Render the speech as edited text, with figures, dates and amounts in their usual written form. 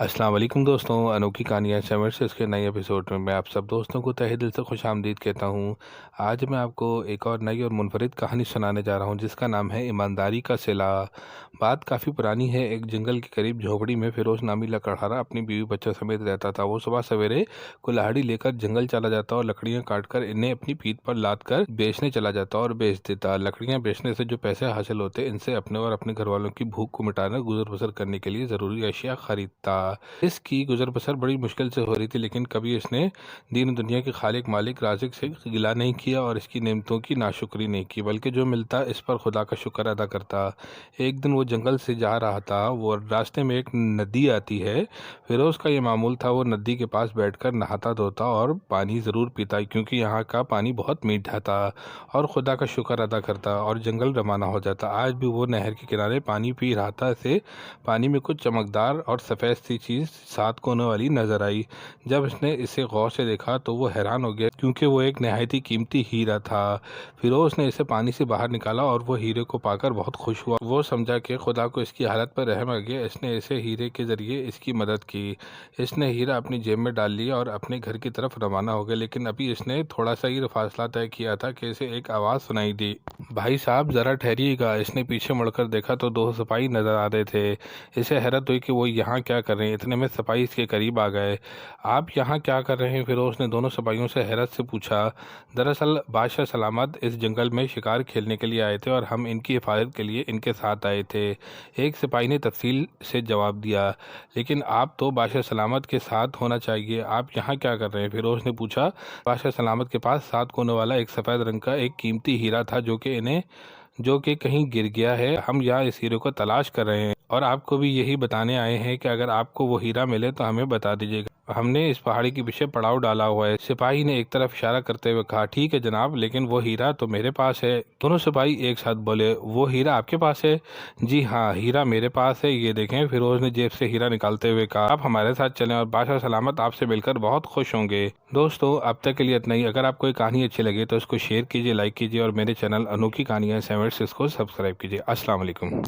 अस्सलाम वालेकुम दोस्तों, अनोखी कहानियाँ सेवर्स के नए एपिसोड में मैं आप सब दोस्तों को तहे दिल से खुशामदीद कहता हूँ। आज मैं आपको एक और नई और मुनफरिद कहानी सुनाने जा रहा हूँ जिसका नाम है ईमानदारी का सिला। बात काफ़ी पुरानी है। एक जंगल के करीब झोपड़ी में फिरोज नामी लकड़हारा अपनी बीवी बच्चों समेत रहता था। वो सुबह सवेरे कुल्हाड़ी लेकर जंगल चला जाता और लकड़ियाँ काट कर इन्हें अपनी पीठ पर लाद कर बेचने चला जाता और बेच देता। लकड़ियाँ बेचने से जो पैसे हासिल होते इनसे अपने और अपने घर वालों की भूख को मिटाना, गुजर बसर करने के लिए ज़रूरी अशिया खरीदता। इसकी गुजर बसर बड़ी मुश्किल से हो रही थी, लेकिन कभी इसने दीन दुनिया के खालिक मालिक राज़िक से गिला नहीं किया और इसकी नेमतों की नाशुक्री नहीं की, बल्कि जो मिलता इस पर खुदा का शुक्र अदा करता। एक दिन वो जंगल से जा रहा था। वो रास्ते में एक नदी आती है। फिरोज़ का ये मामूल था, वो नदी के पास बैठकर नहाता धोता और पानी ज़रूर पीता, क्योंकि यहाँ का पानी बहुत मीठा था, और खुदा का शुक्र अदा करता और जंगल रवाना हो जाता। आज भी वो नहर के किनारे पानी पी रहा था। इसे पानी में कुछ चमकदार और सफ़ेद सी चीज़ 7 कोनों वाली नजर आई। जब इसने इसे गौर से देखा तो वो हैरान हो गया, क्योंकि वो एक नहायती कीमती हीरा था। फिरोज ने इसे पानी से बाहर निकाला और वो हीरे को पाकर बहुत खुश हुआ। वो समझा कि खुदा को इसकी हालत पर रहम आ गया। इसने इसे हीरे के जरिए इसकी मदद की। इसने हीरा अपनी जेब में डाल लिया और अपने घर की तरफ रवाना हो गया। लेकिन अभी इसने थोड़ा सा ही फासला तय किया था कि इसे एक आवाज़ सुनाई दी। भाई साहब, ज़रा ठहरिएगा। इसने पीछे मुड़कर देखा तो 2 सिपाही नजर आ रहे थे। इसे हैरत हुई कि वो यहाँ क्या कर रहे हैं। इतने में सिपाही इसके करीब आ गए। आप यहाँ क्या कर रहे हैं? फिरोज ने दोनों सिपाहियों से हैरत से पूछा। दरअसल बादशाह सलामत इस जंगल में शिकार खेलने के लिए आए थे और हम इनकी हिफाजत के लिए इनके साथ आए थे। एक सिपाही ने तफसील से जवाब दिया। लेकिन आप तो बादशाह सलामत के साथ होना चाहिए, आप यहाँ क्या कर रहे हैं? फिरोज ने पूछा। बादशाह सलामत के पास 7 कोनों वाला एक सफ़ेद रंग का एक कीमती हीरा था जो कि कहीं गिर गया है। हम यहाँ इस हीरे को तलाश कर रहे हैं और आपको भी यही बताने आए हैं कि अगर आपको वो हीरा मिले तो हमें बता दीजिएगा। हमने इस पहाड़ी के पीछे पड़ाव डाला हुआ है। सिपाही ने एक तरफ इशारा करते हुए कहा। ठीक है जनाब, लेकिन वो हीरा तो मेरे पास है। दोनों सिपाही एक साथ बोले। वो हीरा आपके पास है? जी हाँ, हीरा मेरे पास है, ये देखें। फिरोज ने जेब से हीरा निकालते हुए कहा। आप हमारे साथ चलें और बादशाह सलामत आपसे मिलकर बहुत खुश होंगे। दोस्तों, अब तक के लिए इतना ही। अगर आपको ये कहानी अच्छी लगे तो इसको शेयर कीजिए, लाइक कीजिए और मेरे चैनल अनोखी कहानियाँ सेवन को सब्सक्राइब कीजिए। अस्सलाम वालेकुम।